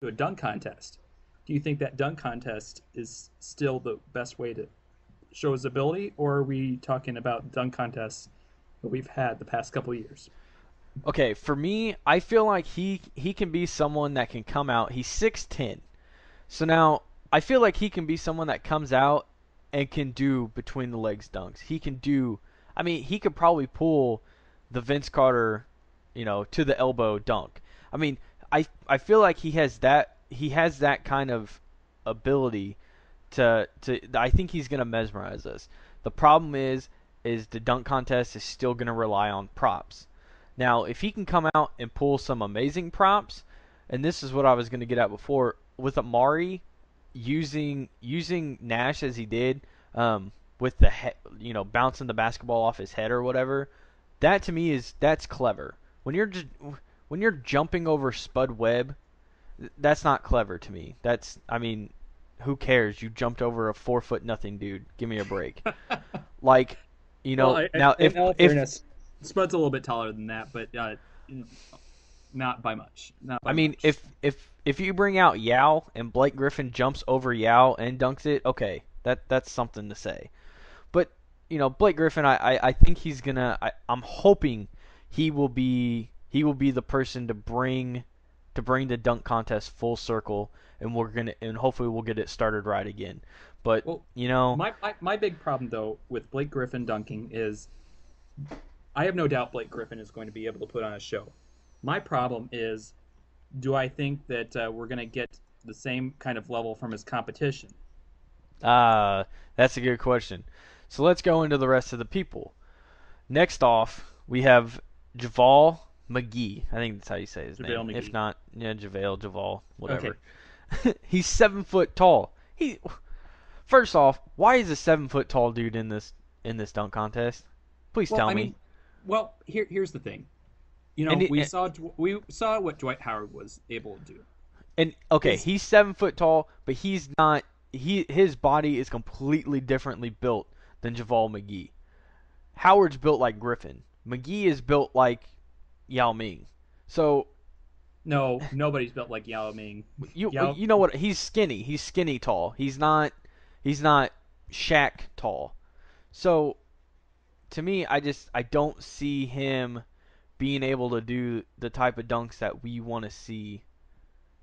to a dunk contest. Do you think that dunk contest is still the best way to show his ability, or are we talking about dunk contests that we've had the past couple of years? Okay, for me, I feel like he can be someone that can come out. He's 6'10". So now I feel like he can be someone that comes out and can do between the legs dunks. He can do I mean, he could probably pull the Vince Carter, to the elbow dunk. I mean, I feel like he has that kind of ability to I think he's going to mesmerize us. The problem is the dunk contest is still going to rely on props. Now, if he can come out and pull some amazing props, and this is what I was going to get at before with Amari using Nash as he did, with bouncing the basketball off his head or whatever, that to me that's clever. When you're jumping over Spud Webb, that's not clever to me. I mean, who cares? You jumped over a 4 foot nothing dude. Give me a break. Like, Well, now in all if fairness, Spud's a little bit taller than that, but not by much. Not I by mean, much. if you bring out Yao and Blake Griffin jumps over Yao and dunks it, okay, that's something to say. But Blake Griffin, I think he's gonna. I'm hoping he will be the person to bring the dunk contest full circle, and hopefully we'll get it started right again. But Well, you know, my big problem though with Blake Griffin dunking is I have no doubt Blake Griffin is going to be able to put on a show. My problem is, do I think that we're going to get the same kind of level from his competition? uh, that's a good question. So let's go into the rest of the people. Next off, we have Javal McGee. I think that's how you say his JaVale name. If McGee. not, yeah, Javal, Okay. whatever. He's 7 foot tall. First off, why is a 7 foot tall dude in this dunk contest? Please Well, tell I me. mean, here's the thing. And We saw what Dwight Howard was able to do. okay, His he's 7 foot tall, but he's not. His body is completely differently built than Javal McGee. Howard's built like Griffin. McGee is built like Yao Ming. So No, nobody's built like Yao Ming. Yao, you know what? He's skinny. He's skinny tall. He's not Shaq tall. So to me, I don't see him being able to do the type of dunks that we want to see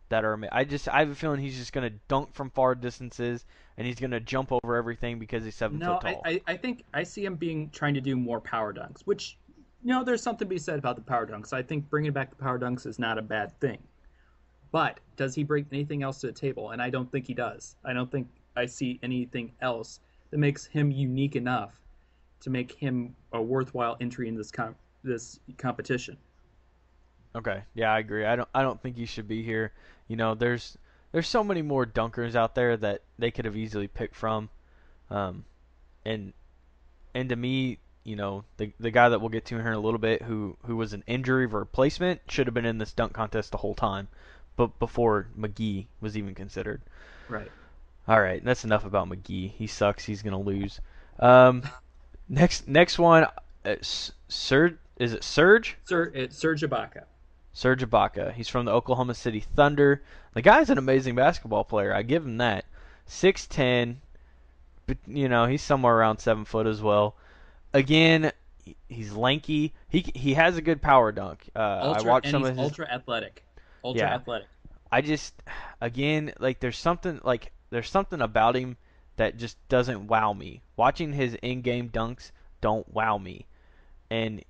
that are. I have a feeling he's just gonna dunk from far distances and he's gonna jump over everything because he's 7 foot no, tall. I think I see him being trying to do more power dunks, which there's something to be said about the power dunks. I think bringing back the power dunks is not a bad thing. But does he bring anything else to the table? And I don't think he does. I don't think I see anything else that makes him unique enough to make him a worthwhile entry in this competition. Okay, yeah, I agree. I don't think he should be here. There's so many more dunkers out there that they could have easily picked from. Um, and and to me, the guy that we'll get to here in a little bit, who was an injury replacement, should have been in this dunk contest the whole time, but before McGee was even considered. Right. All right, that's enough about McGee. He sucks. He's gonna lose. Um, next one, Serge. Is it Serge? It's Serge Ibaka. Serge Ibaka. He's from the Oklahoma City Thunder. The guy's an amazing basketball player. I give him that. 6'10", but he's somewhere around 7 foot as well. Again, he's lanky. He has a good power dunk. I Ultra watched and some he's of his. ultra athletic. Ultra Yeah, athletic. I just again there's something about him that just doesn't wow me. Watching his in-game dunks don't wow me, and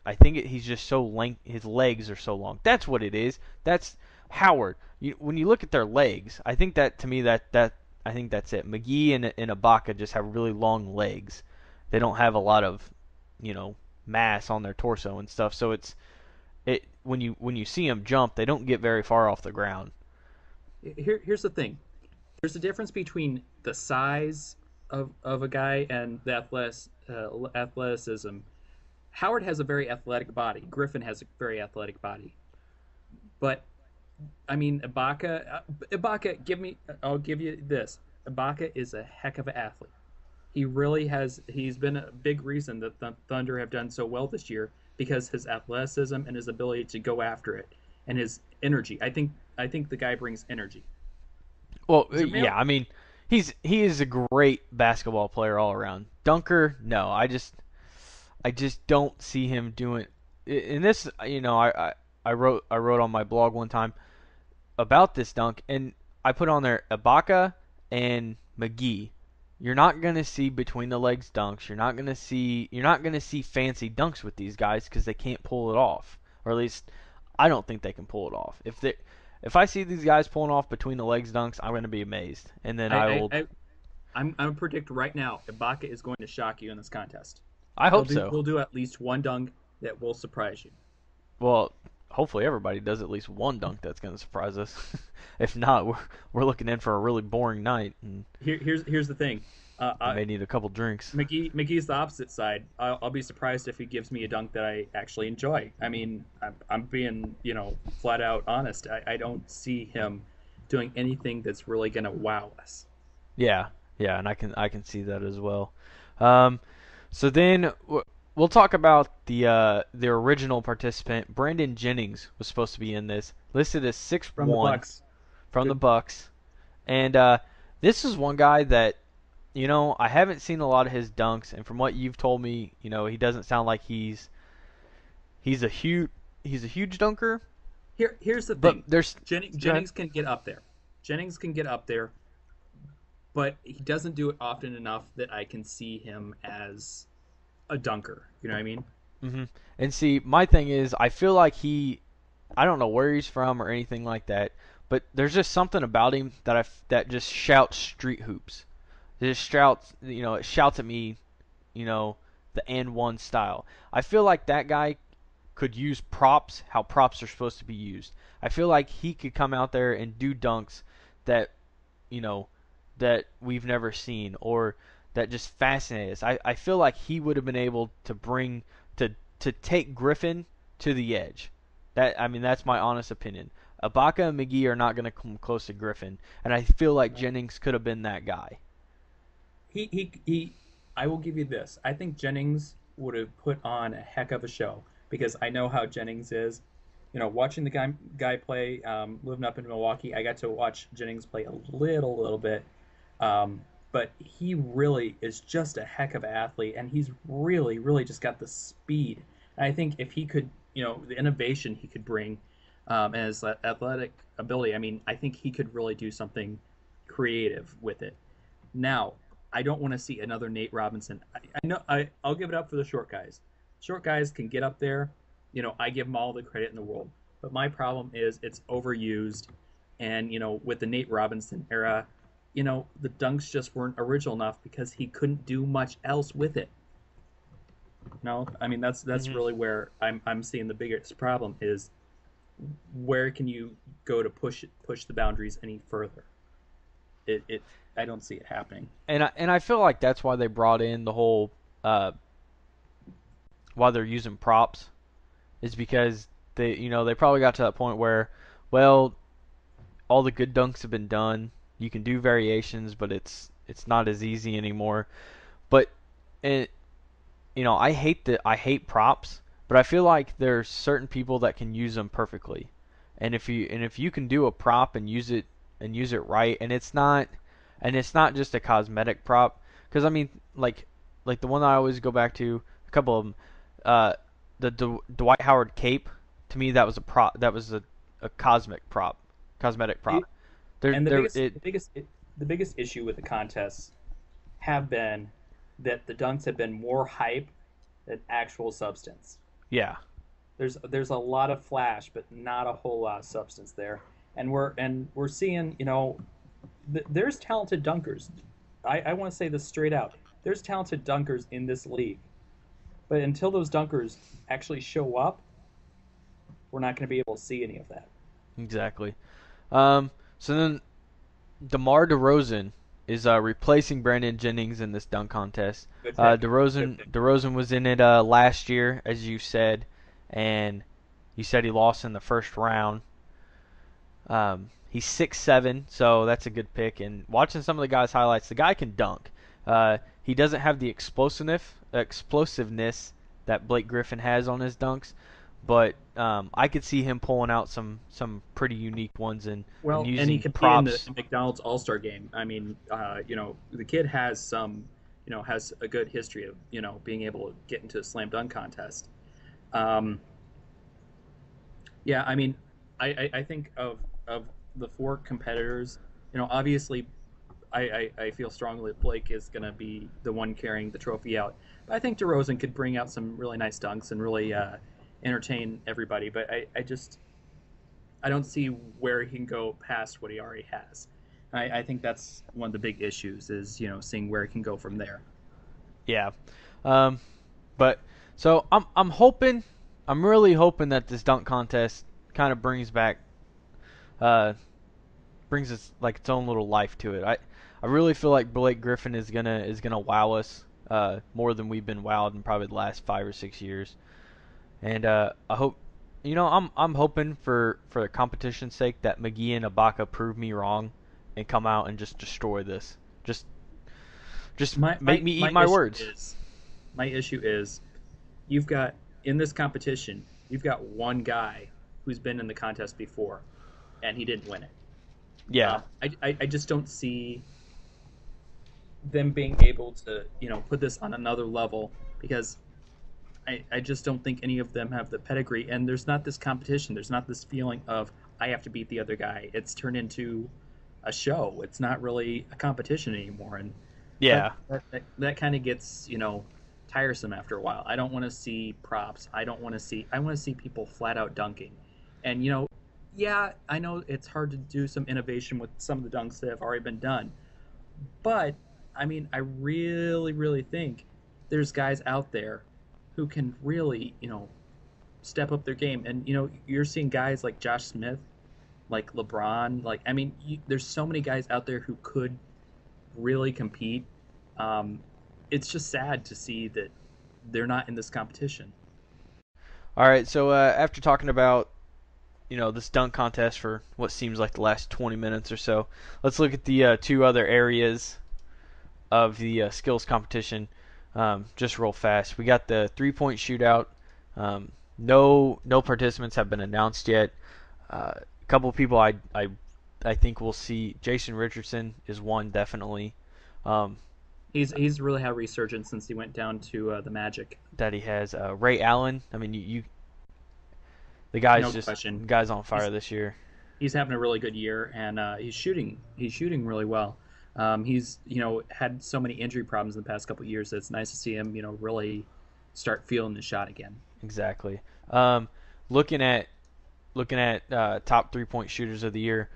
I think he's just so his legs are so long. That's what it is. That's Howard. When you look at their legs, I think that to me I think that's it. McGee and Ibaka just have really long legs. They don't have a lot of mass on their torso and stuff. So when you see them jump, they don't get very far off the ground. Here's the thing. There's a difference between the size of a guy and the athleticism. Howard has a very athletic body. Griffin has a very athletic body. But I mean, Ibaka, I'll give you this. Ibaka is a heck of an athlete. He really has. He's been a big reason that the Thunder have done so well this year because his athleticism and his ability to go after it and his energy. I think I think the guy brings energy. Well, Jamil, yeah, I mean, he is a great basketball player all around. Dunker, no, I just don't see him doing. In this, I wrote on my blog one time about this dunk, and I put on there Ibaka and McGee. You're not gonna see between the legs dunks. You're not gonna see fancy dunks with these guys because they can't pull it off, or at least I don't think they can pull it off. If I see these guys pulling off between the legs dunks, I'm gonna be amazed, and then I, I I, will. I I'm gonna predict right now, Ibaka is going to shock you in this contest. I He'll hope do so. he'll do at least one dunk that will surprise you. Well, hopefully everybody does at least one dunk that's gonna surprise us. If not, we're looking in for a really boring night, and Here's the thing. I may need a couple drinks. McGee's the opposite side. I'll be surprised if he gives me a dunk that I actually enjoy. I mean, I'm being flat out honest. I don't see him doing anything that's really gonna wow us. Yeah, yeah, and I can see that as well. Um, so then we'll talk about the original participant. Brandon Jennings was supposed to be in this, listed as six From the one Bucks. from the Good. Bucks, and this is one guy that I haven't seen a lot of his dunks, and from what you've told me, he doesn't sound like he's a huge dunker. Here's the But thing. there's Go ahead. Jennings can get up there. Jennings can get up there, but he doesn't do it often enough that I can see him as a dunker. You know what I mean? And see, my thing is, I feel like I don't know where he's from or anything like that, but there's just something about him that just shouts street hoops. It just shouts, it shouts at me, you know, the and one style. I feel like that guy could use props how props are supposed to be used. I feel like he could come out there and do dunks that, you know, that we've never seen or that just fascinate us. I feel like he would have been able to to take Griffin to the edge. That's my honest opinion. Ibaka and McGee are not going to come close to Griffin, and I feel like Jennings could have been that guy. He I will give you this. I think Jennings would have put on a heck of a show because I know how Jennings is. Watching the guy play, living up in Milwaukee, I got to watch Jennings play a little bit. But he really is just a heck of an athlete, and he's really just got the speed. And I think if he could, the innovation he could bring, and his athletic ability, I mean, I think he could really do something creative with it. Now, I don't want to see another Nate Robinson. I know I'll give it up for the short guys. Short guys can get up there. I give them all the credit in the world. But my problem is it's overused, and with the Nate Robinson era, the dunks just weren't original enough because he couldn't do much else with it. No, I mean that's hmm really where I'm seeing the biggest problem is where can you go to push the boundaries any further? It I don't see it happening. And I feel like that's why they brought in the whole uh, why they're using props is because they probably got to that point where, well, all the good dunks have been done. You can do variations, but it's not as easy anymore. But it, I hate props, but I feel like there's certain people that can use them perfectly. And if you can do a prop and use it right, and it's not just a cosmetic prop, because I mean like the one I always go back to, a couple of them, uh, the Dwight Howard cape. To me, that was a prop. That was a cosmetic prop. There, And the there, biggest it, the biggest the biggest issue with the contests have been that the dunks have been more hype than actual substance. yeah. There's a lot of flash, but not a whole lot of substance there. And we're seeing, there's talented dunkers. I want to say this straight out. There's talented dunkers in this league, but until those dunkers actually show up, we're not going to be able to see any of that. Exactly. So then DeMar DeRozan is replacing Brandon Jennings in this dunk contest. Good pick. Good pick. DeRozan was in it last year, as you said, and you said he lost in the first round. He's 6'7", so that's a good pick. And watching some of the guy's highlights, the guy can dunk. He doesn't have the explosiveness that Blake Griffin has on his dunks, but I could see him pulling out some pretty unique ones and Well, and he using competed in the props. McDonald's All-Star game. I mean, the kid has some, has a good history of, being able to get into a slam dunk contest. Um, yeah, I mean, I think of the four competitors, obviously I feel strongly that Blake is going to be the one carrying the trophy out. But I think DeRozan could bring out some really nice dunks and really entertain everybody. But I don't see where he can go past what he already has. I think that's one of the big issues is seeing where he can go from there. Yeah. Um, but so I'm hoping, I'm really hoping that this dunk contest kind of uh brings its like its own little life to it. I really feel like Blake Griffin is gonna wow us more than we've been wowed in probably the last 5 or 6 years. And I hope, I'm hoping for the competition's sake that McGee and Ibaka prove me wrong and come out and just destroy this. Just just My make my me eat my my issue words. is my issue is you've got in this competition you've got one guy who's been in the contest before and he didn't win it. Yeah. I just don't see them being able to put this on another level because I just don't think any of them have the pedigree and there's not this competition, there's not this feeling of I have to beat the other guy. It's turned into a show. It's not really a competition anymore, and that Yeah. that kind of gets tiresome after a while. I don't want to see props. I want to see people flat out dunking, and yeah, I know it's hard to do some innovation with some of the dunks that have already been done, but I mean, I really, really think there's guys out there who can really, step up their game. And you're seeing guys like Josh Smith, like LeBron, like I mean, there's so many guys out there who could really compete. Um, it's just sad to see that they're not in this competition. All right. So after talking about this dunk contest for what seems like the last 20 minutes or so, let's look at the two other areas of the skills competition. Just real fast. We got the 3-point shootout. No participants have been announced yet. A couple of people I think we'll see. Jason Richardson is one definitely. Um, He's really had a resurgence since he went down to the Magic. that he has. Ray Allen. I mean, the No question. guy's on fire He's this year. he's having a really good year, and he's shooting really well. He's had so many injury problems in the past couple of years that it's nice to see him really start feeling the shot again. Exactly. Um, looking at top 3-point shooters of the year,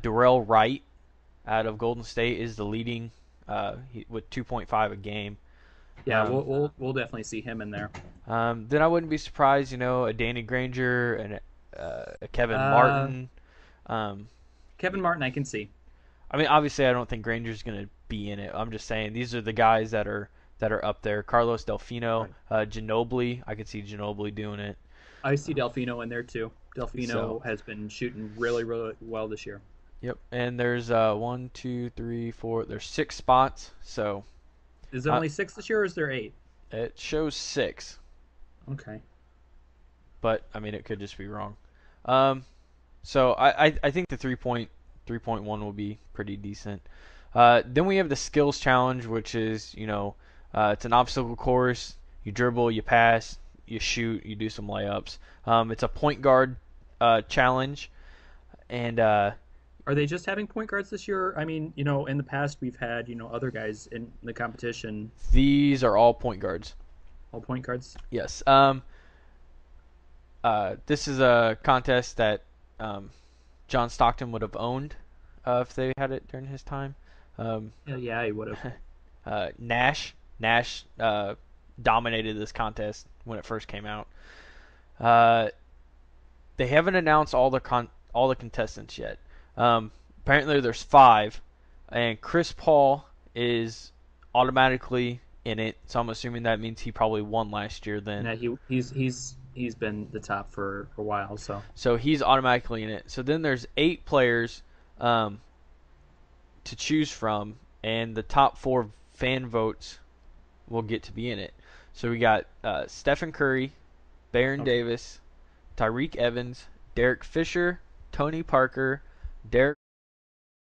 Darrell Wright out of Golden State is the leading with 2.5 a game. Yeah, Um, we'll definitely see him in there. then I wouldn't be surprised, a Danny Granger and a Kevin Uh, Martin. Um, Kevin Martin, I can see. I mean, obviously, I don't think Granger's going to be in it. I'm just saying these are the guys that are up there. Carlos Delfino, Right. Ginobili. I could see Ginobili doing it. I see Delfino in there too. So, Delfino has been shooting really, really well this year. yep. And there's one, two, three, four. There's 6 spots. So Is there uh, only six this year, or is there eight? it shows 6, Okay. but I mean, it could just be wrong. Um, so I think the 3.1 will be pretty decent. Then we have the skills challenge, which is it's an obstacle course. You dribble, you pass, you shoot, you do some layups. It's a point guard challenge, and Are they just having point guards this year? I mean, in the past we've had other guys in the competition, these are all point guards. all point guards. Yes. This is a contest that John Stockton would have owned if they had it during his time. Um, Yeah, yeah, he would have. Nash dominated this contest when it first came out. Uh, they haven't announced all the contestants yet. Apparently there's 5, and Chris Paul is automatically in it. So I'm assuming that means he probably won last year then. Yeah, he's been the top for a while. So he's automatically in it. So then there's 8 players um, to choose from, and the top 4 fan votes will get to be in it. So we got Stephen Curry, Baron Okay. Davis, Tyreek Evans, Derek Fisher, Tony Parker, Derek